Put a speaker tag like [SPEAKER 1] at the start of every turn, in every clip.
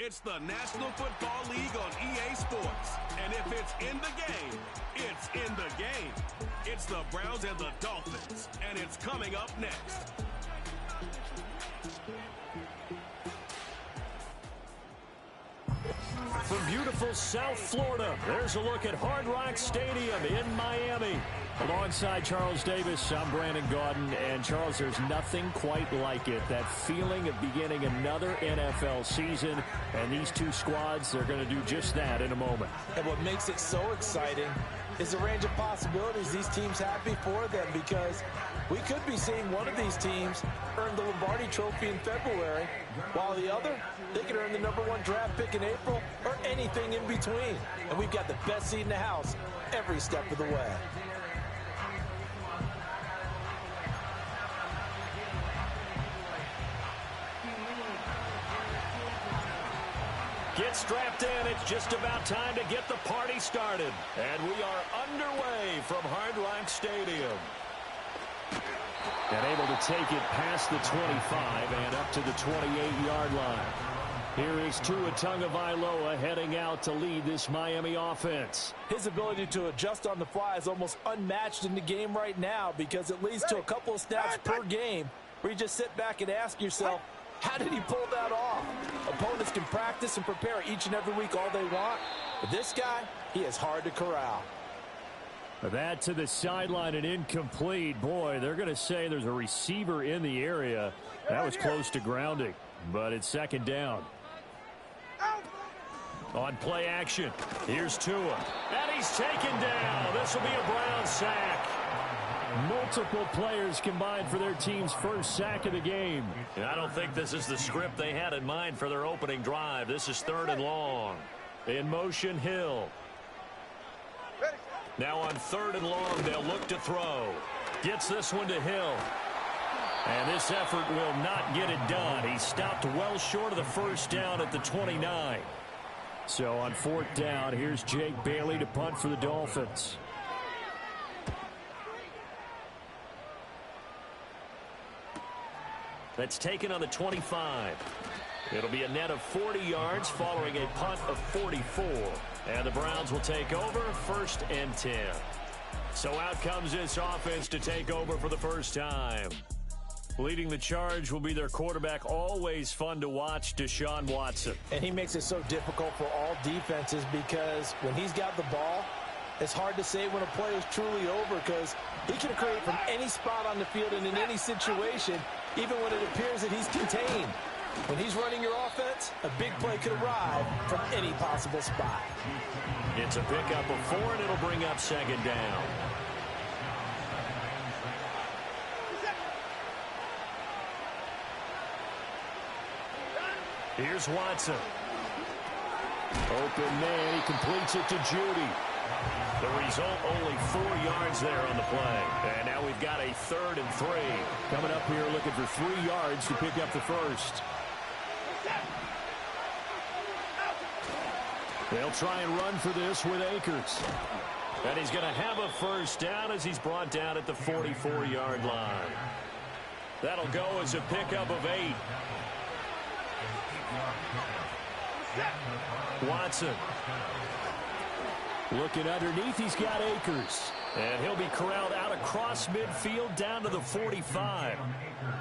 [SPEAKER 1] It's the National Football League on EA Sports. And if it's in the game, it's in the game. It's the Browns and the Dolphins. And it's coming up next.
[SPEAKER 2] From beautiful South Florida, there's a look at Hard Rock Stadium in Miami. Alongside Charles Davis, I'm Brandon Gaudin. And, Charles, there's nothing quite like it. That feeling of beginning another NFL season. And these two squads, they're going to do just that in a moment.
[SPEAKER 3] And what makes it so exciting is the range of possibilities these teams have before them, because we could be seeing one of these teams earn the Lombardi Trophy in February, while the other, they could earn the #1 draft pick in April or anything in between. And we've got the best seat in the house every step of the way.
[SPEAKER 2] Get strapped in. It's just about time to get the party started. And we are underway from Hard Rock Stadium. And able to take it past the 25 and up to the 28-yard line. Here is Tua Tagovailoa heading out to lead this Miami offense.
[SPEAKER 3] His ability to adjust on the fly is almost unmatched in the game right now because it leads to a couple of snaps per game where you just sit back and ask yourself, how did he pull that off? Opponents can practice and prepare each and every week all they want. But this guy, he is hard to corral.
[SPEAKER 2] That to the sideline and incomplete. Boy, they're going to say there's a receiver in the area. That was close to grounding, but it's second down. On play action, here's Tua. And he's taken down. This will be a Brown sack. Multiple players combined for their team's first sack of the game. I don't think this is the script they had in mind for their opening drive. This is 3rd and long. In motion, Hill. Now on 3rd and long, they'll look to throw. Gets this one to Hill. And this effort will not get it done. He stopped well short of the first down at the 29. So on 4th down, here's Jake Bailey to punt for the Dolphins. That's taken on the 25. It'll be a net of 40 yards following a punt of 44. And the Browns will take over 1st and 10. So out comes this offense to take over for the first time. Leading the charge will be their quarterback, always fun to watch, Deshaun Watson.
[SPEAKER 3] And he makes it so difficult for all defenses because when he's got the ball, it's hard to say when a play is truly over because he can create from any spot on the field and in any situation, even when it appears that he's contained. When he's running your offense, a big play could arrive from any possible spot.
[SPEAKER 2] It's a pickup of 4, and it'll bring up 2nd down. Here's Watson. Open man. He completes it to Judy. The result, only 4 yards there on the play. And now we've got a 3rd and 3. Coming up here looking for 3 yards to pick up the first. They'll try and run for this with Akers. And he's going to have a first down as he's brought down at the 44-yard line. That'll go as a pickup of 8. Watson. Looking underneath, he's got Akers. And he'll be corralled out across midfield down to the 45.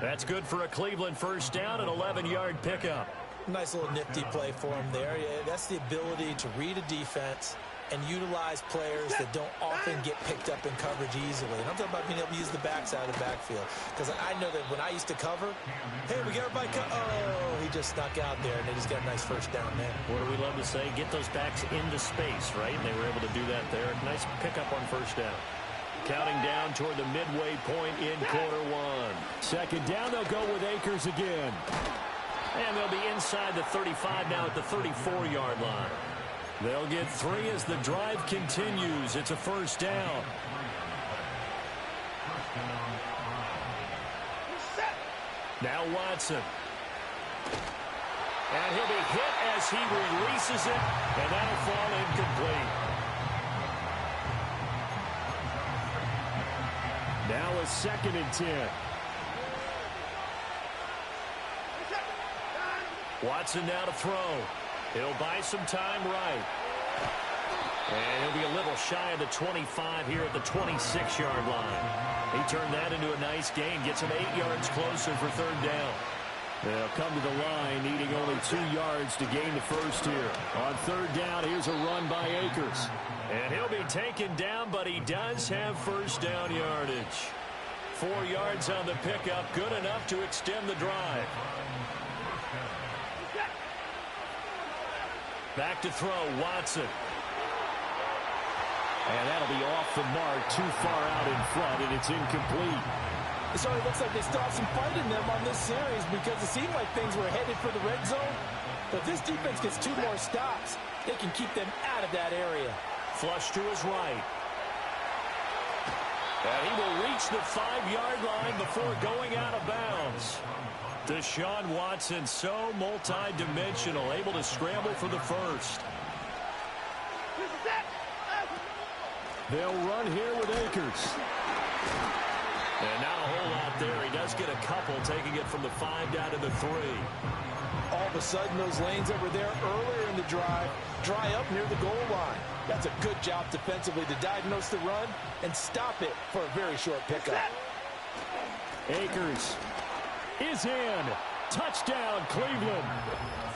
[SPEAKER 2] That's good for a Cleveland first down, an 11-yard pickup.
[SPEAKER 3] Nice little nifty play for him there. Yeah, that's the ability to read a defense and utilize players that don't often get picked up in coverage easily. And I'm talking about being able to use the backside of the backfield. Because I know that when I used to cover, hey, we got everybody oh, he just snuck out there, and they just got a nice first down there.
[SPEAKER 2] What do we love to say? Get those backs into space, right? And they were able to do that there. Nice pickup on first down. Counting down toward the midway point in quarter 1. 2nd down, they'll go with Akers again. And they'll be inside the 35 now at the 34-yard line. They'll get 3 as the drive continues. It's a first down. Now Watson. And he'll be hit as he releases it, and that'll fall incomplete. Now a 2nd and 10. Watson now to throw. He'll buy some time right. And he'll be a little shy of the 25 here at the 26-yard line. He turned that into a nice gain. Gets him 8 yards closer for 3rd down. They'll come to the line needing only 2 yards to gain the first here. On 3rd down, here's a run by Akers. And he'll be taken down, but he does have first down yardage. 4 yards on the pickup, good enough to extend the drive. Back to throw, Watson. And that'll be off the mark, too far out in front, and it's incomplete.
[SPEAKER 3] It certainly looks like they still have some fight in them on this series because it seemed like things were headed for the red zone. But if this defense gets 2 more stops, they can keep them out of that area.
[SPEAKER 2] Flush to his right. And he will reach the 5-yard line before going out of bounds. Deshaun Watson, so multi-dimensional, able to scramble for the first. They'll run here with Akers. And not a whole lot there. He does get a couple, taking it from the 5 down to the 3.
[SPEAKER 3] All of a sudden, those lanes that were there earlier in the drive dry up near the goal line. That's a good job defensively to diagnose the run and stop it for a very short pickup.
[SPEAKER 2] Akers is in. Touchdown, Cleveland.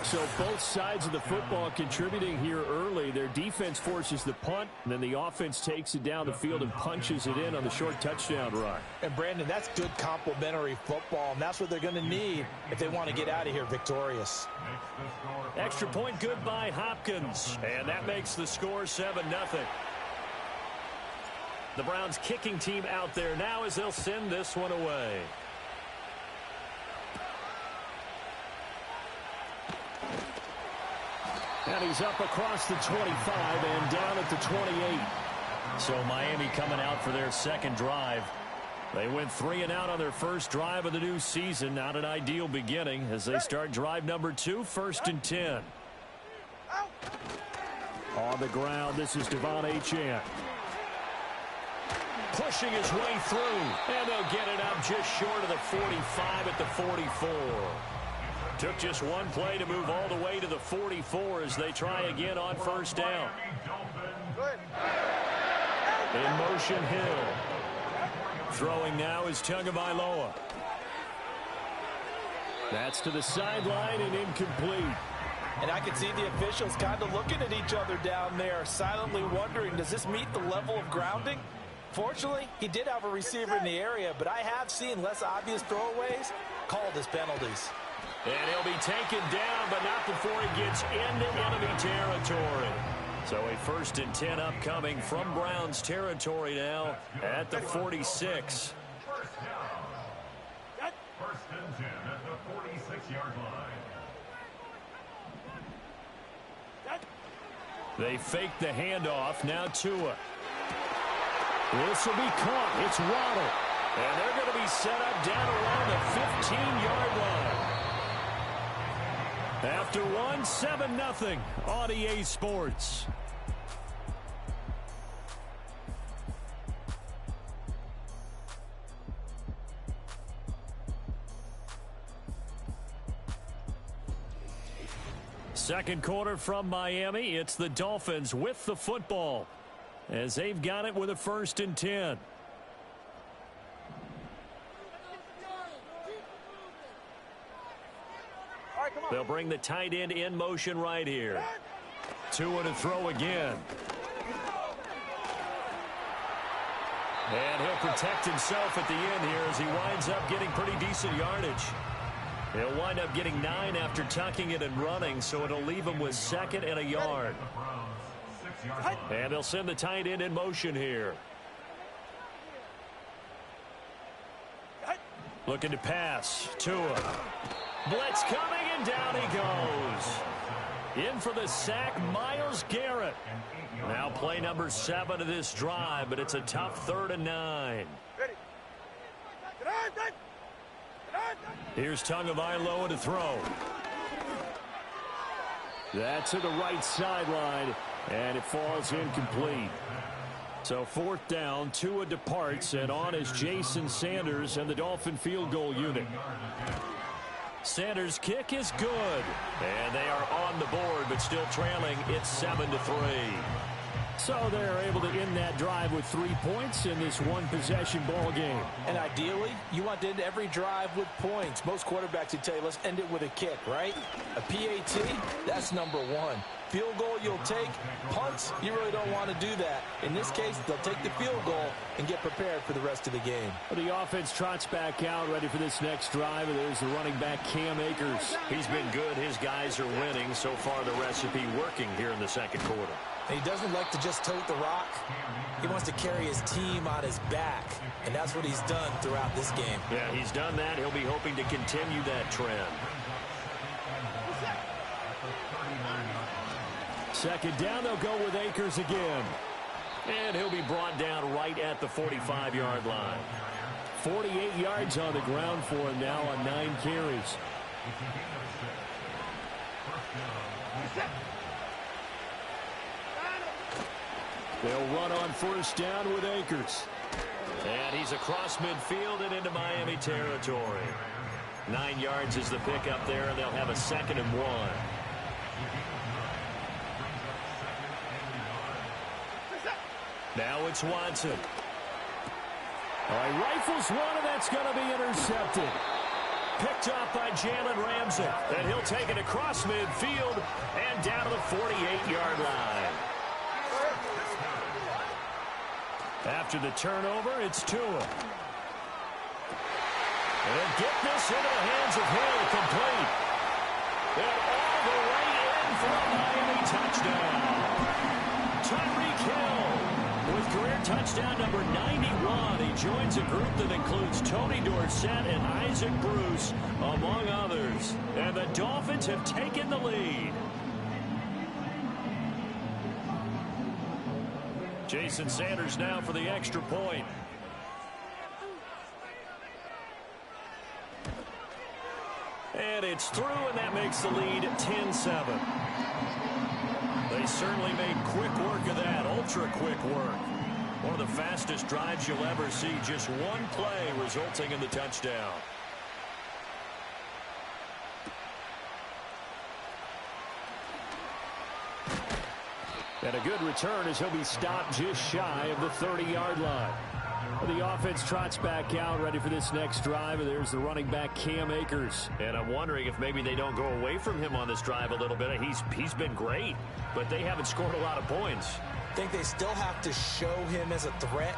[SPEAKER 2] So both sides of the football contributing here early. Their defense forces the punt, and then the offense takes it down the field and punches it in on the short touchdown run.
[SPEAKER 3] And, Brandon, that's good complementary football, and that's what they're going to need if they want to get out of here victorious.
[SPEAKER 2] Extra point good by Hopkins, and that makes the score 7-0. The Browns kicking team out there now as they'll send this one away. And he's up across the 25 and down at the 28. So Miami coming out for their second drive. They went 3 and out on their first drive of the new season. Not an ideal beginning as they start drive number 2, 1st and 10. On the ground, this is Devon Achane. Pushing his way through, and they'll get it up just short of the 45 at the 44. Took just one play to move all the way to the 44 as they try again on first down. In motion, Hill. Throwing now is Tagovailoa. That's to the sideline and incomplete.
[SPEAKER 3] And I can see the officials kind of looking at each other down there, silently wondering, does this meet the level of grounding? Fortunately, he did have a receiver in the area, but I have seen less obvious throwaways called as penalties.
[SPEAKER 2] And he'll be taken down, but not before he gets into enemy territory. So a 1st and 10 upcoming from Browns territory now at the 46.
[SPEAKER 4] First and 10 at the 46-yard line.
[SPEAKER 2] They fake the handoff. Now Tua. This will be caught. It's Waddle. And they're going to be set up down around the 15-yard line. After 7-0 on EA Sports. Second quarter from Miami. It's the Dolphins with the football as they've got it with a 1st and 10. They'll bring the tight end in motion right here. Tua to throw again. And he'll protect himself at the end here as he winds up getting pretty decent yardage. He'll wind up getting 9 after tucking it and running, so it'll leave him with 2nd and a yard. And they'll send the tight end in motion here. Looking to pass. Tua. Blitz coming, and down he goes. In for the sack, Myles Garrett. Now play number 7 of this drive, but it's a tough 3rd and 9. Here's Tagovailoa to throw. That's to the right sideline, and it falls incomplete. So 4th down, Tua departs, and on is Jason Sanders and the Dolphin field goal unit. Sanders' kick is good, and they are on the board, but still trailing. It's 7-3. So they're able to end that drive with 3 points in this one-possession ball game.
[SPEAKER 3] And ideally, you want to end every drive with points. Most quarterbacks would tell you, let's end it with a kick, right? A PAT, that's number 1. Field goal you'll take. Punts, you really don't want to do that. In this case, they'll take the field goal and get prepared for the rest of the game.
[SPEAKER 2] The offense trots back out, ready for this next drive. And there's the running back, Cam Akers. He's been good. His guys are winning. So far, the recipe working here in the second quarter.
[SPEAKER 3] And he doesn't like to just tote the rock. He wants to carry his team on his back. And that's what he's done throughout this game.
[SPEAKER 2] Yeah, he's done that. He'll be hoping to continue that trend. Second down, they'll go with Akers again. And he'll be brought down right at the 45-yard line. 48 yards on the ground for him now on 9 carries. They'll run on first down with Akers. And he's across midfield and into Miami territory. 9 yards is the pickup there, and they'll have a 2nd and 1. Now it's Watson. All right, rifles one, and that's going to be intercepted. Picked off by Jalen Ramsey. And he'll take it across midfield and down to the 48-yard line. After the turnover, it's Tua. And get this into the hands of Hill, complete. And all the way in for a Miami touchdown. Tyreek Hill with career touchdown number 91. He joins a group that includes Tony Dorsett and Isaac Bruce, among others. And the Dolphins have taken the lead. Jason Sanders now for the extra point. And it's through, and that makes the lead 10-7. They certainly made quick work of that, ultra-quick work. One of the fastest drives you'll ever see, just one play resulting in the touchdown. And a good return as he'll be stopped just shy of the 30-yard line. The offense trots back out, ready for this next drive, and there's the running back, Cam Akers. And I'm wondering if maybe they don't go away from him on this drive a little bit. He's been great, but they haven't scored a lot of points.
[SPEAKER 3] I think they still have to show him as a threat,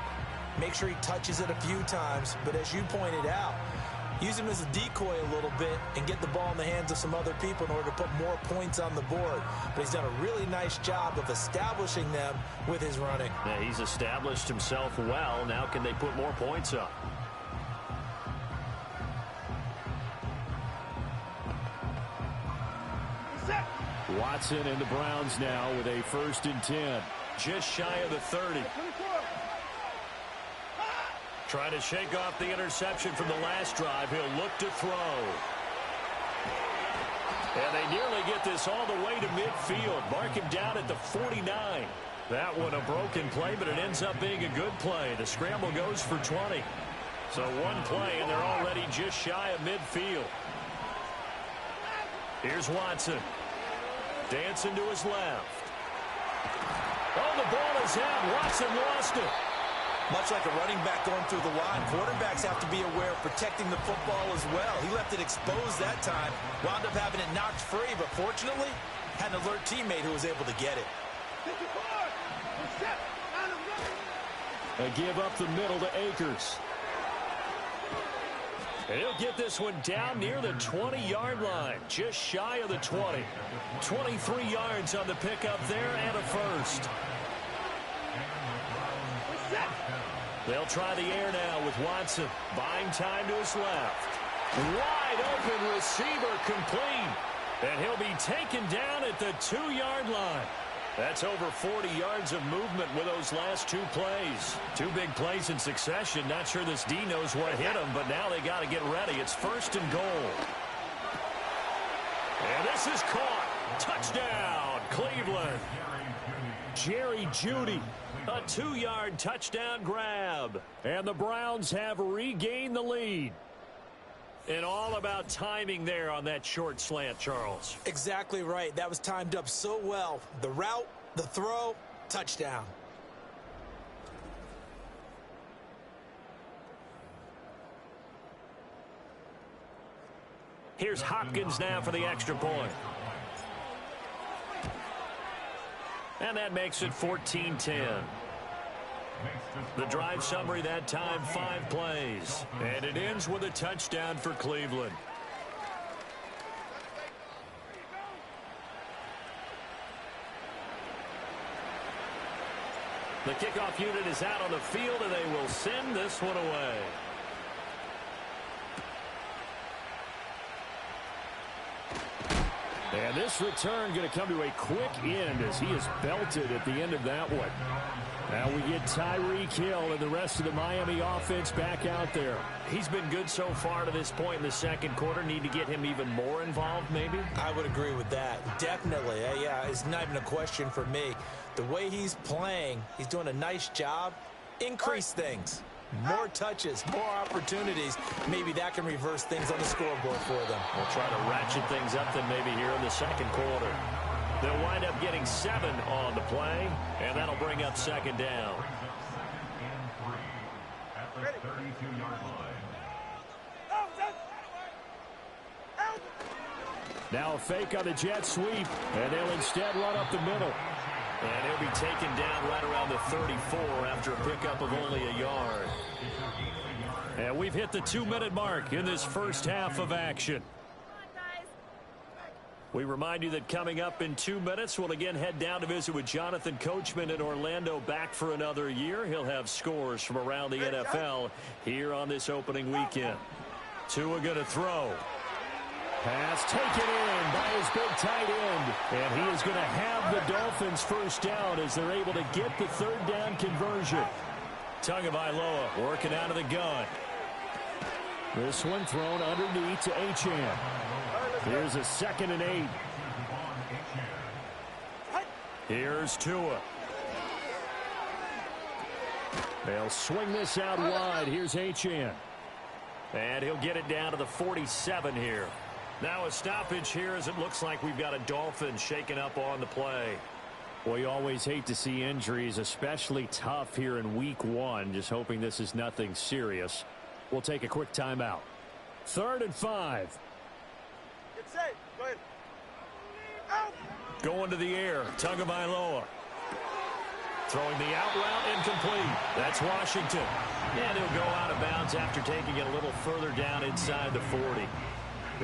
[SPEAKER 3] make sure he touches it a few times, but as you pointed out, use him as a decoy a little bit and get the ball in the hands of some other people in order to put more points on the board. But he's done a really nice job of establishing them with his running.
[SPEAKER 2] Yeah, he's established himself well. Now can they put more points up? Watson and the Browns now with a 1st and 10. Just shy of the 30. Trying to shake off the interception from the last drive. He'll look to throw. And they nearly get this all the way to midfield. Mark him down at the 49. That one a broken play, but it ends up being a good play. The scramble goes for 20. So one play, and they're already just shy of midfield. Here's Watson. Dancing to his left. Oh, the ball is out. Watson lost it.
[SPEAKER 3] Much like a running back going through the line, quarterbacks have to be aware of protecting the football as well. He left it exposed that time, wound up having it knocked free, but fortunately, had an alert teammate who was able to get it.
[SPEAKER 2] They give up the middle to Akers. And he'll get this one down near the 20-yard line, just shy of the 20. 23 yards on the pickup there and a 1st. They'll try the air now with Watson. Buying time to his left. Wide open receiver complete. And he'll be taken down at the 2-yard line. That's over 40 yards of movement with those last 2 plays. 2 big plays in succession. Not sure this D knows what hit him, but now they got to get ready. It's 1st and goal. And this is caught. Touchdown, Cleveland. Jerry Jeudy. A 2-yard touchdown grab. And the Browns have regained the lead. And all about timing there on that short slant, Charles.
[SPEAKER 3] Exactly right. That was timed up so well. The route, the throw, touchdown.
[SPEAKER 2] Here's Hopkins now for the extra point. And that makes it 14-10. The drive summary that time, 5 plays. And it ends with a touchdown for Cleveland. The kickoff unit is out on the field, and they will send this one away. And this return going to come to a quick end as he is belted at the end of that one. Now we get Tyreek Hill and the rest of the Miami offense back out there.
[SPEAKER 5] He's been good so far to this point in the second quarter. Need to get him even more involved, maybe?
[SPEAKER 3] I would agree with that. Definitely. Yeah, it's not even a question for me. The way he's playing, he's doing a nice job. Increase things. More touches, more opportunities. Maybe that can reverse things on the scoreboard for them.
[SPEAKER 5] We'll try to ratchet things up then maybe here in the second quarter. They'll wind up getting 7 on the play, and that'll bring up second down.
[SPEAKER 4] At the 32-yard line.
[SPEAKER 2] Now a fake on the jet sweep, and they'll instead run up the middle.
[SPEAKER 5] And he'll be taken down right around the 34 after a pickup of only a yard.
[SPEAKER 2] And we've hit the 2-minute mark in this first half of action. We remind you that coming up in 2 minutes, we'll again head down to visit with Jonathan Coachman in Orlando, back for another year. He'll have scores from around the NFL here on this opening weekend. Tua going to throw. Pass taken in by his big tight end. And he is going to have the Dolphins first down as they're able to get the third down conversion. Tagovailoa working out of the gun. This one thrown underneath to Achane. Here's a 2nd and 8. Here's Tua. They'll swing this out wide. Here's Achane. And he'll get it down to the 47 here. Now a stoppage here as it looks like we've got a Dolphin shaken up on the play. Well, you always hate to see injuries, especially tough here in week 1. Just hoping this is nothing serious. We'll take a quick timeout. 3rd and 5.
[SPEAKER 4] Get safe. Go ahead. Out.
[SPEAKER 2] Going to the air. Tagovailoa. Throwing the out route incomplete. That's Washington.
[SPEAKER 5] And he'll go out of bounds after taking it a little further down inside the 40.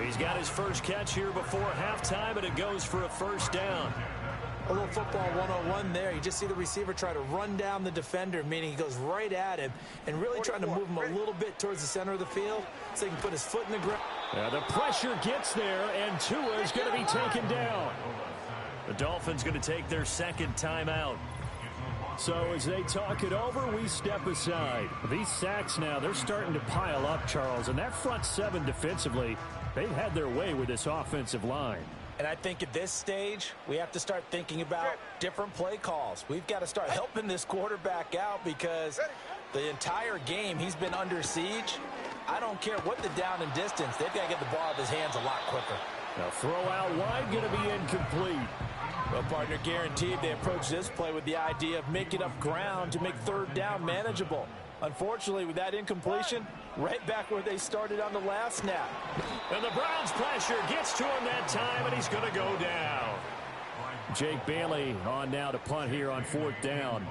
[SPEAKER 2] He's got his first catch here before halftime, and it goes for a first down.
[SPEAKER 3] A little football 101 there. You just see the receiver try to run down the defender, meaning he goes right at him and really trying to move him a little bit towards the center of the field so he can put his foot in the ground.
[SPEAKER 2] The pressure gets there, and Tua is going to be taken down. The Dolphins going to take their second timeout. So as they talk it over, we step aside. These sacks now, they're starting to pile up, Charles, and that front 7 defensively, they've had their way with this offensive line.
[SPEAKER 3] And I think at this stage, we have to start thinking about different play calls. We've got to start helping this quarterback out because the entire game he's been under siege. I don't care what the down and distance. They've got to get the ball out of his hands a lot quicker.
[SPEAKER 2] Now throw out wide, going to be incomplete.
[SPEAKER 3] Well, partner, guaranteed they approach this play with the idea of making up ground to make third down manageable. Unfortunately, with that incompletion, right back where they started on the last snap.
[SPEAKER 2] And the Browns' pressure gets to him that time, and he's going to go down. Jake Bailey on now to punt here on 4th down.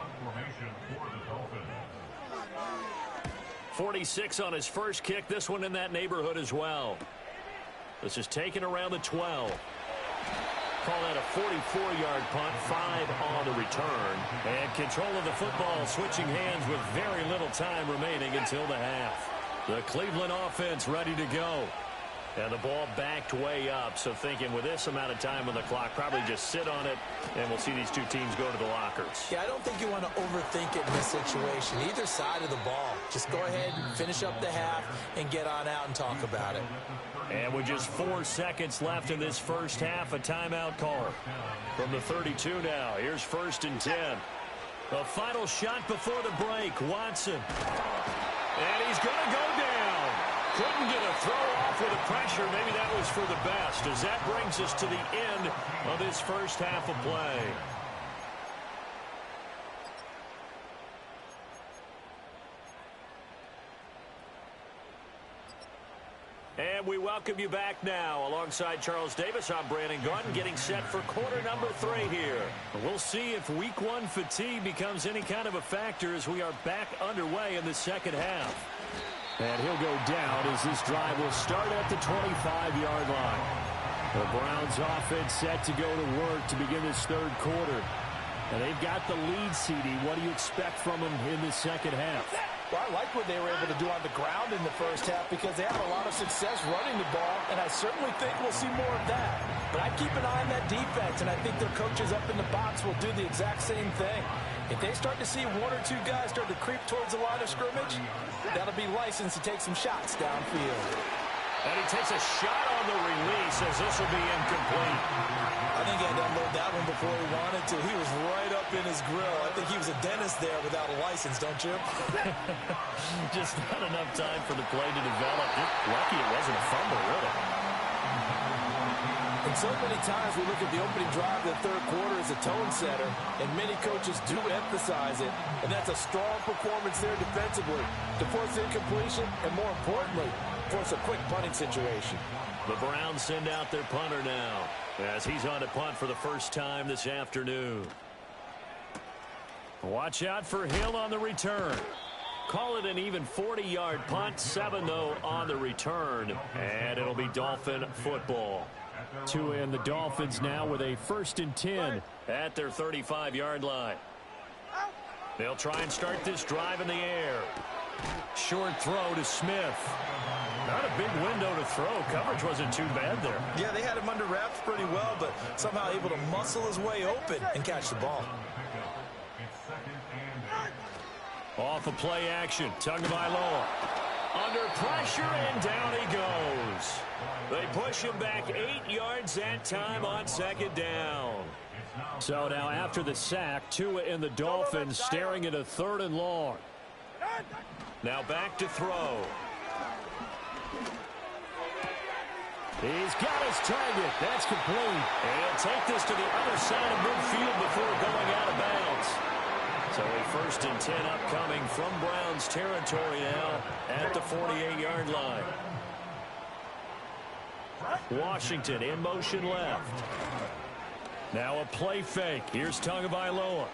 [SPEAKER 2] 46 on his first kick. This one in that neighborhood as well. This is taken around the 12. Call that a 44-yard punt, 5 on the return. And control of the football switching hands with very little time remaining until the half. The Cleveland offense ready to go. And the ball backed way up, so thinking with this amount of time on the clock, probably just sit on it, and we'll see these two teams go to the lockers.
[SPEAKER 3] Yeah, I don't think you want to overthink it in this situation, either side of the ball. Just go ahead and finish up the half and get on out and talk about it.
[SPEAKER 2] And with just 4 seconds left in this first half, a timeout call from the 32 now. Here's 1st and 10. The final shot before the break, Watson. And he's going to go down. Couldn't get a throw off with the pressure. Maybe that was for the best, as that brings us to the end of this first half of play. And we welcome you back now. Alongside Charles Davis, I'm Brandon Gordon, getting set for quarter number 3 here. We'll see if week 1 fatigue becomes any kind of a factor as we are back underway in the second half. And he'll go down as this drive will start at the 25-yard line. The Browns offense set to go to work to begin this third quarter. And they've got the lead, CD. What do you expect from them in the second half?
[SPEAKER 3] Well, I like what they were able to do on the ground in the first half because they had a lot of success running the ball, and I certainly think we'll see more of that. But I keep an eye on that defense, and I think their coaches up in the box will do the exact same thing. If they start to see one or two guys start to creep towards the line of scrimmage, that'll be license to take some shots downfield.
[SPEAKER 5] And he takes a shot on the release as this will be incomplete.
[SPEAKER 3] I think he had to unload that one before he wanted to. He was right up in his grill. I think he was a dentist there without a license, don't you?
[SPEAKER 5] Just not enough time for the play to develop. Just lucky it wasn't a fumble, really.
[SPEAKER 3] And so many times we look at the opening drive of the third quarter as a tone setter, and many coaches do emphasize it, and that's a strong performance there defensively to force incompletion and, more importantly, force a quick punting situation.
[SPEAKER 5] The Browns send out their punter now as he's on to punt for the first time this afternoon. Watch out for Hill on the return. Call it an even 40-yard punt, 7 though on the return, and it'll be Dolphin football.
[SPEAKER 2] Tua and the Dolphins now with a 1st and 10
[SPEAKER 5] at their 35-yard line. They'll try and start this drive in the air. Short throw to Smith. Not a big window to throw. Coverage wasn't too bad there.
[SPEAKER 3] Yeah, they had him under wraps pretty well, but somehow able to muscle his way open and catch the ball.
[SPEAKER 5] Off of play action. Tagovailoa. Under pressure, and down he goes. They push him back 8 yards that time on 2nd down.
[SPEAKER 2] So now after the sack, Tua and the Dolphins staring at a 3rd and long.
[SPEAKER 5] Now back to throw.
[SPEAKER 2] He's got his target. That's complete.
[SPEAKER 5] And he'll take this to the other side of midfield before going out of bounds. So a 1st and 10 upcoming from Browns territory now at the 48-yard line. Washington in motion left. Now a play fake. Here's Tagovailoa.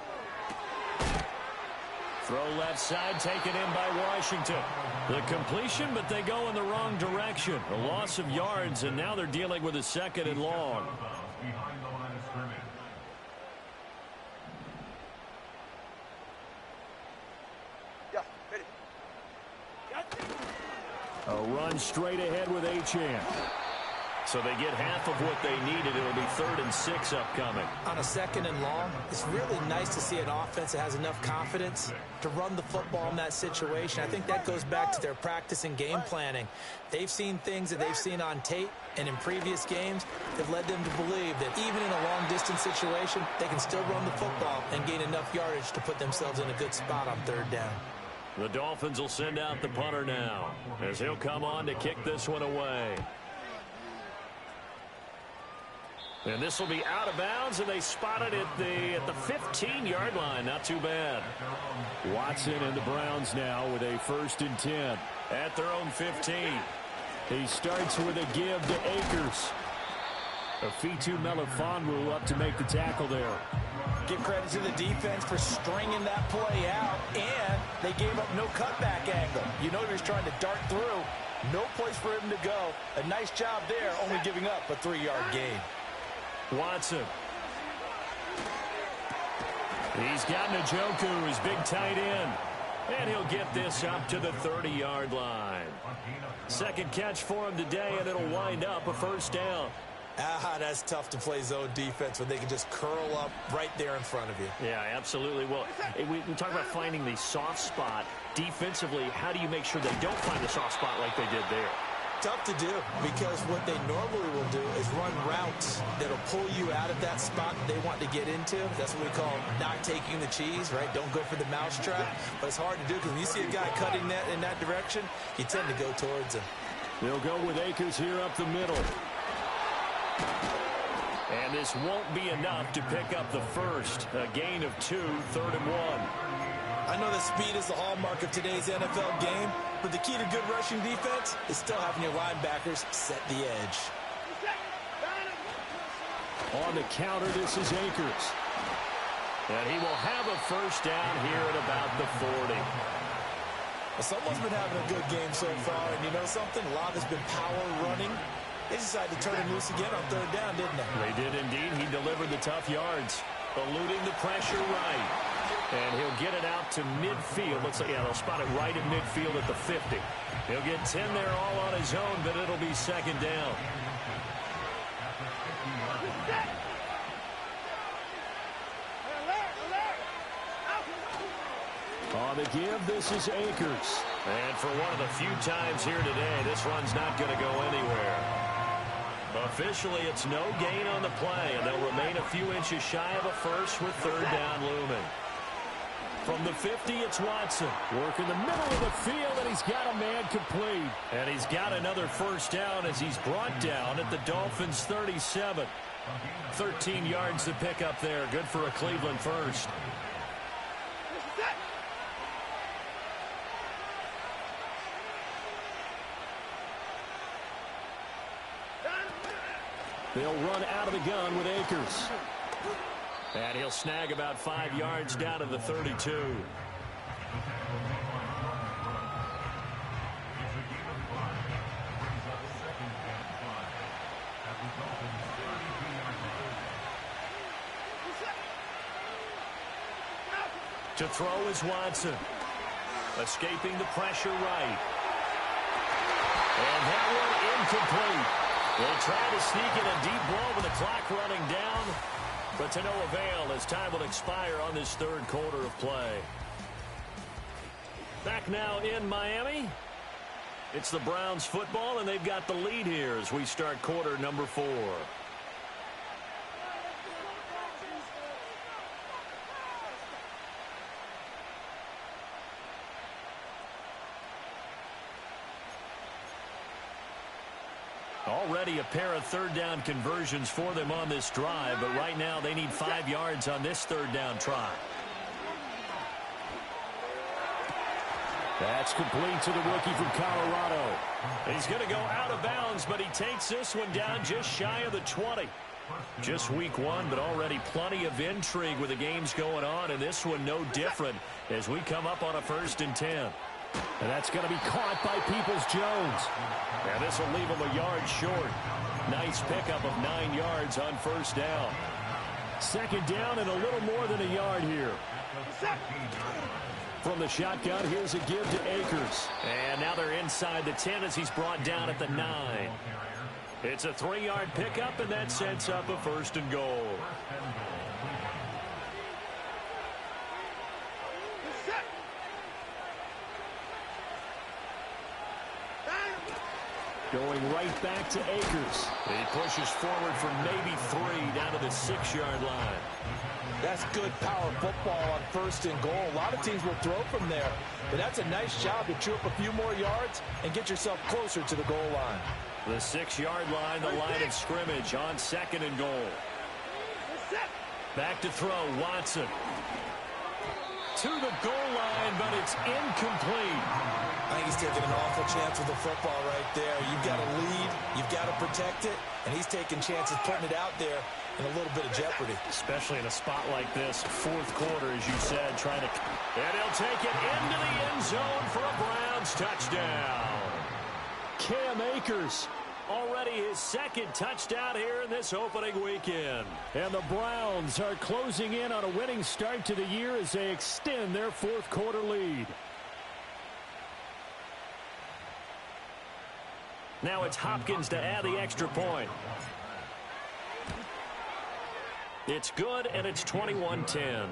[SPEAKER 5] Throw left side taken in by Washington. The completion, but they go in the wrong direction. A loss of yards, and now they're dealing with a 2nd and long.
[SPEAKER 2] A run straight ahead with Achane.
[SPEAKER 5] So they get half of what they needed. It'll be 3rd and 6 upcoming.
[SPEAKER 3] On a 2nd and long, it's really nice to see an offense that has enough confidence to run the football in that situation. I think that goes back to their practice and game planning. They've seen things that they've seen on tape and in previous games that led them to believe that even in a long-distance situation, they can still run the football and gain enough yardage to put themselves in a good spot on 3rd down.
[SPEAKER 5] The Dolphins will send out the punter now as he'll come on to kick this one away. And this will be out of bounds, and they spot it at the 15-yard line. Not too bad.
[SPEAKER 2] Watson and the Browns now with a 1st and 10.
[SPEAKER 5] At their own 15.
[SPEAKER 2] He starts with a give to Akers. Afitu Melifonwu up to make the tackle there.
[SPEAKER 3] Give credit to the defense for stringing that play out, and they gave up no cutback angle. You know he was trying to dart through. No place for him to go. A nice job there, only giving up a 3-yard gain.
[SPEAKER 5] Watson. He's got Njoku, his big tight end. And he'll get this up to the 30-yard line. 2nd catch for him today, and it'll wind up a 1st down.
[SPEAKER 3] That's tough to play zone defense when they can just curl up right there in front of you.
[SPEAKER 5] Yeah, absolutely. Well, we talk about finding the soft spot. Defensively, how do you make sure they don't find the soft spot like they did there?
[SPEAKER 3] Tough to do, because what they normally will do is run routes that'll pull you out of that spot they want to get into. That's what we call not taking the cheese, right? Don't go for the mousetrap. But it's hard to do because when you see a guy cutting that in that direction, you tend to go towards him.
[SPEAKER 2] They'll go with Akers here up the middle.
[SPEAKER 5] And this won't be enough to pick up the 1st. A gain of 2, 3rd and 1.
[SPEAKER 3] I know that speed is the hallmark of today's NFL game, but the key to good rushing defense is still having your linebackers set the edge.
[SPEAKER 2] On the counter, this is Akers.
[SPEAKER 5] And he will have a 1st down here at about the 40.
[SPEAKER 3] Well, someone's been having a good game so far, and you know something? A lot has been power running. They decided to turn him loose again on 3rd down, didn't they?
[SPEAKER 5] They did indeed. He delivered the tough yards. Eluding the pressure right. And he'll get it out to midfield. Looks like, yeah, they'll spot it right at midfield at the 50. He'll get 10 there all on his own, but it'll be second down.
[SPEAKER 2] On the give, this is Akers.
[SPEAKER 5] And for one of the few times here today, this run's not going to go anywhere. Officially, it's no gain on the play, and they'll remain a few inches shy of a first with third down looming. From the 50, it's Watson.
[SPEAKER 2] Working the middle of the field, and he's got a man complete.
[SPEAKER 5] And he's got another first down as he's brought down at the Dolphins' 37. 13 yards to pick up there. Good for a Cleveland first.
[SPEAKER 2] They'll run out of the gun with Akers.
[SPEAKER 5] And he'll snag about 5 yards down to the 32. To throw is Watson. Escaping the pressure right. And that one incomplete. They'll try to sneak in a deep ball with the clock running down, but to no avail as time will expire on this third quarter of play. Back now in Miami. It's the Browns football, and they've got the lead here as we start quarter number 4. Already a pair of third down conversions for them on this drive, but right now they need 5 yards on this third down try.
[SPEAKER 2] That's complete to the rookie from Colorado.
[SPEAKER 5] He's going to go out of bounds, but he takes this one down just shy of the 20. Just week 1, but already plenty of intrigue with the games going on, and this one no different as we come up on a 1st and 10.
[SPEAKER 2] And that's going to be caught by Peoples-Jones.
[SPEAKER 5] And this will leave him a yard short. Nice pickup of 9 yards on first down.
[SPEAKER 2] Second down and a little more than a yard here. From the shotgun, here's a give to Akers.
[SPEAKER 5] And now they're inside the 10 as he's brought down at the 9. It's a 3-yard pickup, and that sets up a 1st and goal.
[SPEAKER 2] Going right back to Akers.
[SPEAKER 5] He pushes forward for maybe 3 down to the 6-yard line.
[SPEAKER 3] That's good power football on 1st and goal. A lot of teams will throw from there, but that's a nice job to chew up a few more yards and get yourself closer to the goal line.
[SPEAKER 5] The 6-yard line, the line of scrimmage on 2nd and goal. Back to throw, Watson. To the goal line, but it's incomplete.
[SPEAKER 3] I think he's taking an awful chance with the football right there. You've got to lead, you've got to protect it, and he's taking chances putting it out there in a little bit of jeopardy.
[SPEAKER 5] Especially in a spot like this, 4th quarter, as you said, trying to... And he'll take it into the end zone for a Browns touchdown.
[SPEAKER 2] Cam Akers.
[SPEAKER 5] Already his 2nd touchdown here in this opening weekend.
[SPEAKER 2] And the Browns are closing in on a winning start to the year as they extend their 4th quarter lead.
[SPEAKER 5] Now it's Hopkins to add the extra point. It's good, and it's 21-10.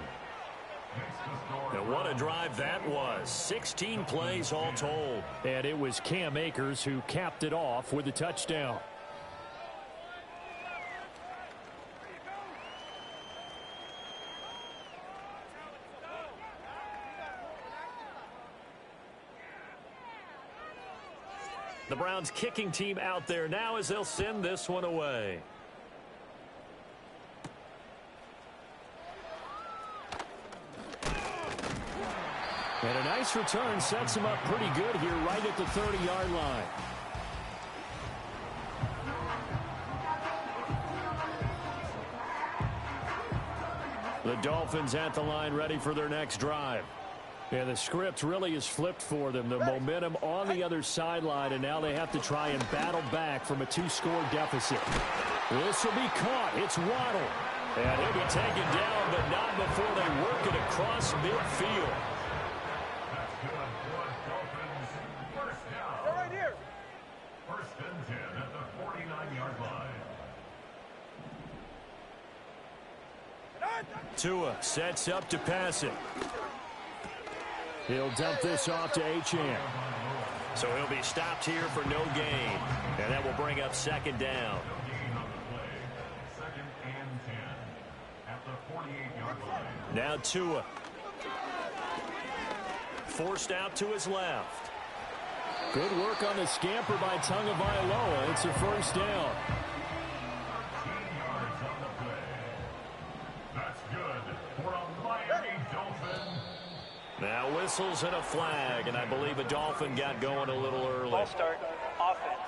[SPEAKER 5] And what a drive that was. 16 plays all told.
[SPEAKER 2] And it was Cam Akers who capped it off with a touchdown.
[SPEAKER 5] The Browns kicking team out there now as they'll send this one away.
[SPEAKER 2] And a nice return sets him up pretty good here right at the 30-yard line. The Dolphins at the line ready for their next drive. Yeah, the script really is flipped for them. The momentum on the other sideline, and now they have to try and battle back from a 2-score deficit. This will be caught. It's Waddle. And he'll be taken down, but not before they work it across midfield.
[SPEAKER 4] They're right here.
[SPEAKER 1] First and 10 at the 49-yard line.
[SPEAKER 2] Tua sets up to pass it. He'll dump this off to Achane.
[SPEAKER 5] So he'll be stopped here for no gain. And that will bring up second down.
[SPEAKER 1] Second and 10 at the 48-yard line.
[SPEAKER 2] Now Tua. Forced out to his left. Good work on the scamper by Tagovailoa. It's a first down.
[SPEAKER 1] 13 yards on the play. That's good for a Miami Dolphin.
[SPEAKER 5] Now whistles and a flag, and I believe a Dolphin got going a little early.
[SPEAKER 6] Ball start, offense.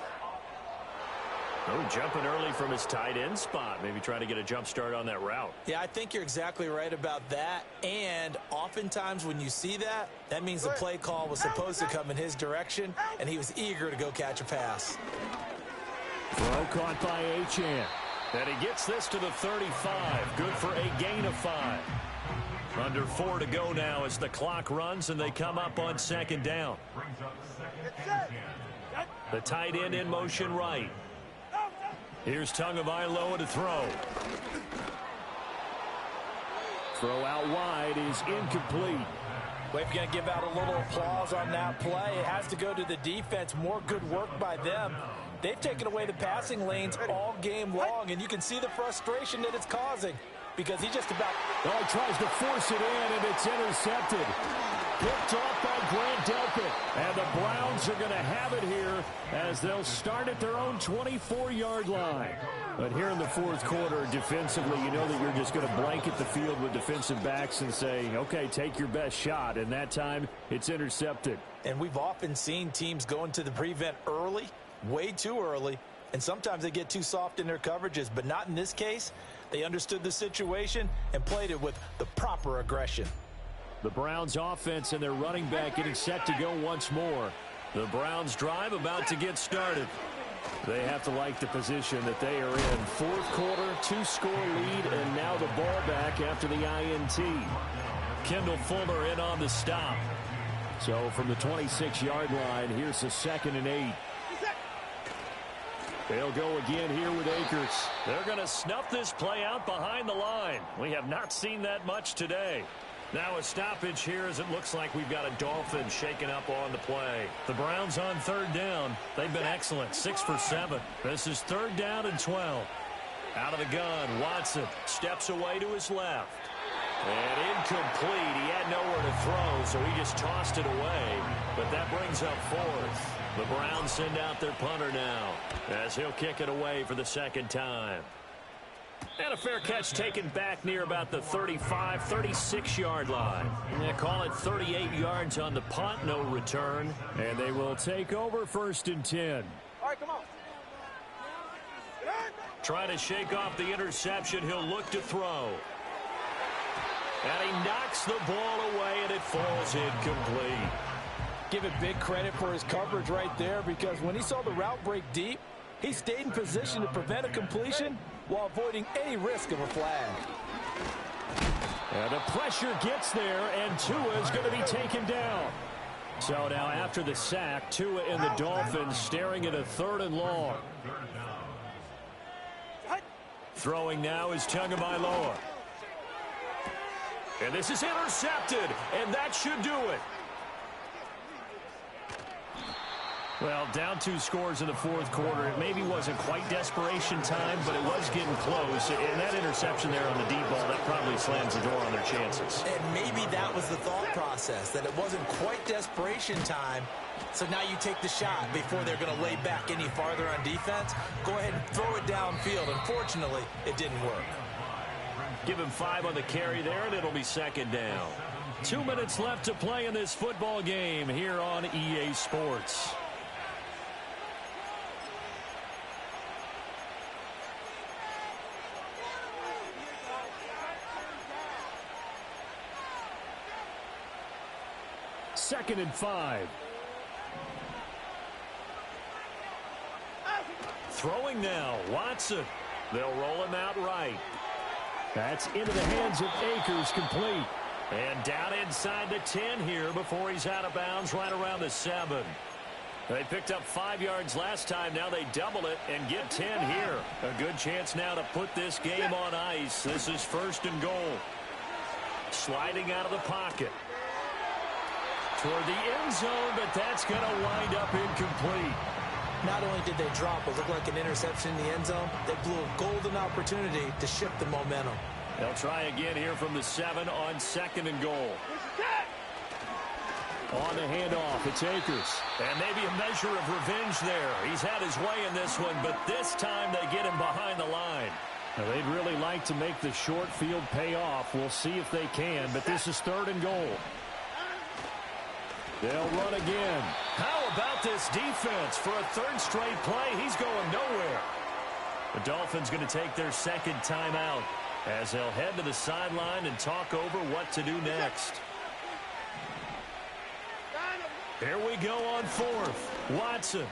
[SPEAKER 5] Oh, jumping early from his tight end spot. Maybe trying to get a jump start on that route.
[SPEAKER 3] Yeah, I think you're exactly right about that. And oftentimes when you see that, that means the play call was supposed to come in his direction, and he was eager to go catch a pass.
[SPEAKER 2] Throw caught by Achane. And he gets this to the 35. Good for a gain of 5. Under 4 to go now as the clock runs and they come up on second down.
[SPEAKER 1] Brings up second and 10.
[SPEAKER 2] The tight end in motion right. Here's Tagovailoa to throw. Throw out wide is incomplete.
[SPEAKER 3] We're going to give out a little applause on that play. It has to go to the defense. More good work by them. They've taken away the passing lanes all game long, and you can see the frustration that it's causing because he just about...
[SPEAKER 2] Oh, he tries to force it in, and it's intercepted. Picked off by Grant Delpit. And the Browns are going to have it here as they'll start at their own 24-yard line. But here in the fourth quarter, defensively, you know that you're just going to blanket the field with defensive backs and say, okay, take your best shot. And that time, it's intercepted.
[SPEAKER 3] And we've often seen teams go into the prevent early, way too early, and sometimes they get too soft in their coverages, but not in this case. They understood the situation and played it with the proper aggression.
[SPEAKER 2] The Browns offense and their running back getting set to go once more. The Browns drive about to get started. They have to like the position that they are in. Fourth quarter, 2-score lead, and now the ball back after the INT. Kendall Fuller in on the stop. So from the 26-yard line, here's the 2nd and 8. They'll go again here with Akers. They're going to snuff this play out behind the line. We have not seen that much today. Now a stoppage here as it looks like we've got a Dolphin shaken up on the play. The Browns on third down. They've been excellent, 6 for 7. This is 3rd down and 12. Out of the gun, Watson steps away to his left. And incomplete. He had nowhere to throw, so he just tossed it away. But that brings up 4th. The Browns send out their punter now as he'll kick it away for the 2nd time. And a fair catch taken back near about the 35, 36-yard line. They call it 38 yards on the punt, no return. And they will take over 1st and 10.
[SPEAKER 4] All right, come on.
[SPEAKER 2] Trying to shake off the interception. He'll look to throw. And he knocks the ball away, and it falls incomplete.
[SPEAKER 3] Give it big credit for his coverage right there because when he saw the route break deep, he stayed in position to prevent a completion while avoiding any risk of a flag.
[SPEAKER 2] And the pressure gets there, and Tua is going to be taken down. So now after the sack, Tua and the Dolphins staring at a 3rd and long. Throwing now is Tagovailoa. And this is intercepted, and that should do it. Well, down 2 scores in the fourth quarter. It maybe wasn't quite desperation time, but it was getting close. And that interception there on the deep ball, that probably slams the door on their chances.
[SPEAKER 3] And maybe that was the thought process, that it wasn't quite desperation time. So now you take the shot before they're going to lay back any farther on defense. Go ahead and throw it downfield. Unfortunately, it didn't work.
[SPEAKER 2] Give him 5 on the carry there, and it'll be 2nd down. 2 minutes left to play in this football game here on EA Sports. Second and 5. Throwing now, Watson. They'll roll him out right. That's into the hands of Akers, complete.
[SPEAKER 5] And down inside the 10 here before he's out of bounds right around the 7. They picked up 5 yards last time. Now they double it and get 10 here. A good chance now to put this game on ice. This is 1st and goal. Sliding out of the pocket. Toward the end zone, but that's going to wind up incomplete.
[SPEAKER 3] Not only did they drop what looked like an interception in the end zone, they blew a golden opportunity to shift the momentum.
[SPEAKER 5] They'll try again here from the 7 on 2nd and goal.
[SPEAKER 2] On the handoff, it's Akers.
[SPEAKER 5] And maybe a measure of revenge there. He's had his way in this one, but this time they get him behind the line.
[SPEAKER 2] Now, they'd really like to make the short field pay off. We'll see if they can, but this is 3rd and goal. They'll run again.
[SPEAKER 5] How about this defense? For a 3rd straight play, he's going nowhere. The Dolphins going to take their 2nd timeout as they'll head to the sideline and talk over what to do next. Here we go on 4th. Watson.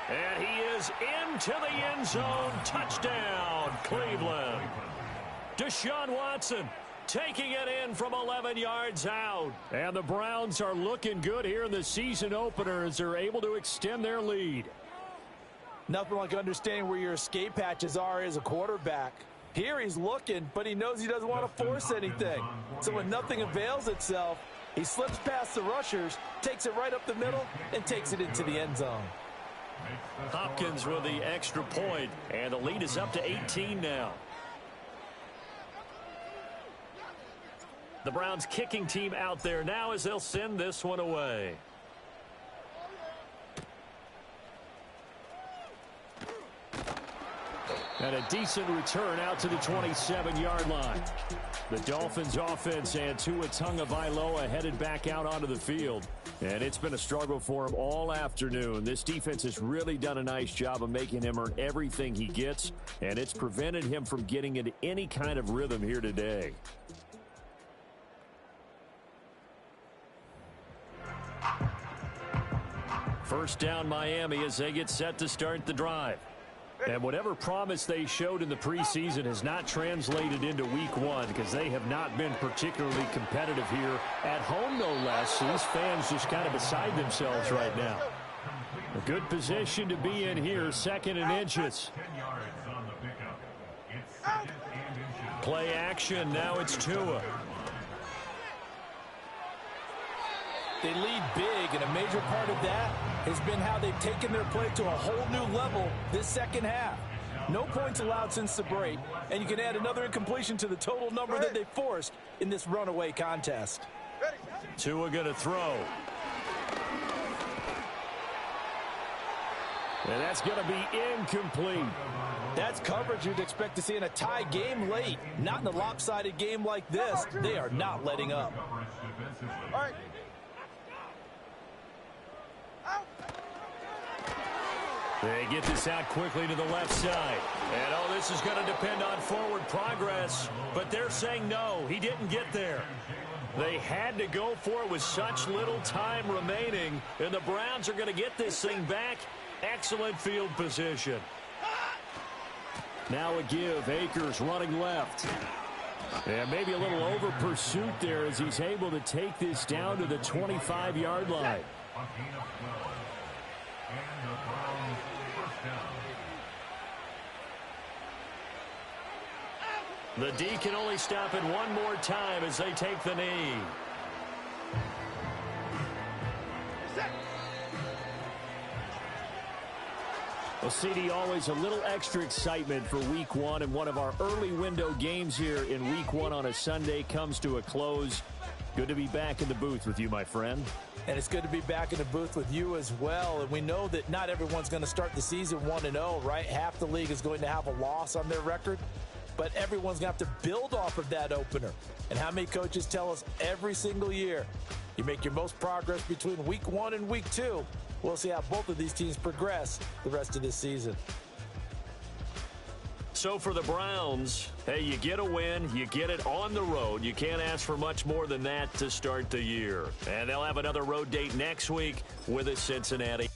[SPEAKER 5] And he is into the end zone. Touchdown, Cleveland. Deshaun Watson taking it in from 11 yards out.
[SPEAKER 2] And the Browns are looking good here in the season opener as they're able to extend their lead.
[SPEAKER 3] Nothing like understanding where your escape hatches are as a quarterback. Here he's looking, but he knows he doesn't want to force anything. So when nothing avails itself, he slips past the rushers, takes it right up the middle, and takes it into the end zone.
[SPEAKER 5] Hopkins with the extra point, and the lead is up to 18 now. The Browns kicking team out there now as they'll send this one away.
[SPEAKER 2] And a decent return out to the 27-yard line. The Dolphins offense and Tua Tagovailoa headed back out onto the field. And it's been a struggle for him all afternoon. This defense has really done a nice job of making him earn everything he gets, and it's prevented him from getting into any kind of rhythm here today.
[SPEAKER 5] First down Miami as they get set to start the drive.
[SPEAKER 2] And whatever promise they showed in the preseason has not translated into week 1 because they have not been particularly competitive here at home, no less. So these fans just kind of beside themselves right now. A good position to be in here, 2nd and inches.
[SPEAKER 5] Play action, now it's Tua.
[SPEAKER 3] They lead big, and a major part of that has been how they've taken their play to a whole new level this second half. No points allowed since the break, and you can add another incompletion to the total number that they forced in this runaway contest.
[SPEAKER 5] Tua going to throw.
[SPEAKER 2] And that's going to be incomplete.
[SPEAKER 3] That's coverage you'd expect to see in a tie game late. Not in a lopsided game like this. They are not letting up.
[SPEAKER 4] All right.
[SPEAKER 5] They get this out quickly to the left side. And, oh, this is going to depend on forward progress. But they're saying no, he didn't get there. They had to go for it with such little time remaining. And the Browns are going to get this thing back. Excellent field position.
[SPEAKER 2] Now a give. Akers running left. And maybe a little over pursuit there as he's able to take this down to the 25-yard line.
[SPEAKER 5] The D can only stop it one more time as they take the knee.
[SPEAKER 2] Well, CD, always a little extra excitement for week 1, and one of our early window games here in week 1 on a Sunday comes to a close. Good to be back in the booth with you, my friend.
[SPEAKER 3] And it's good to be back in the booth with you as well. And we know that not everyone's going to start the season 1-0, right? Half the league is going to have a loss on their record. But everyone's going to have to build off of that opener. And how many coaches tell us every single year, you make your most progress between week 1 and week 2. We'll see how both of these teams progress the rest of this season.
[SPEAKER 5] So for the Browns, hey, you get a win, you get it on the road. You can't ask for much more than that to start the year. And they'll have another road date next week with the Cincinnati.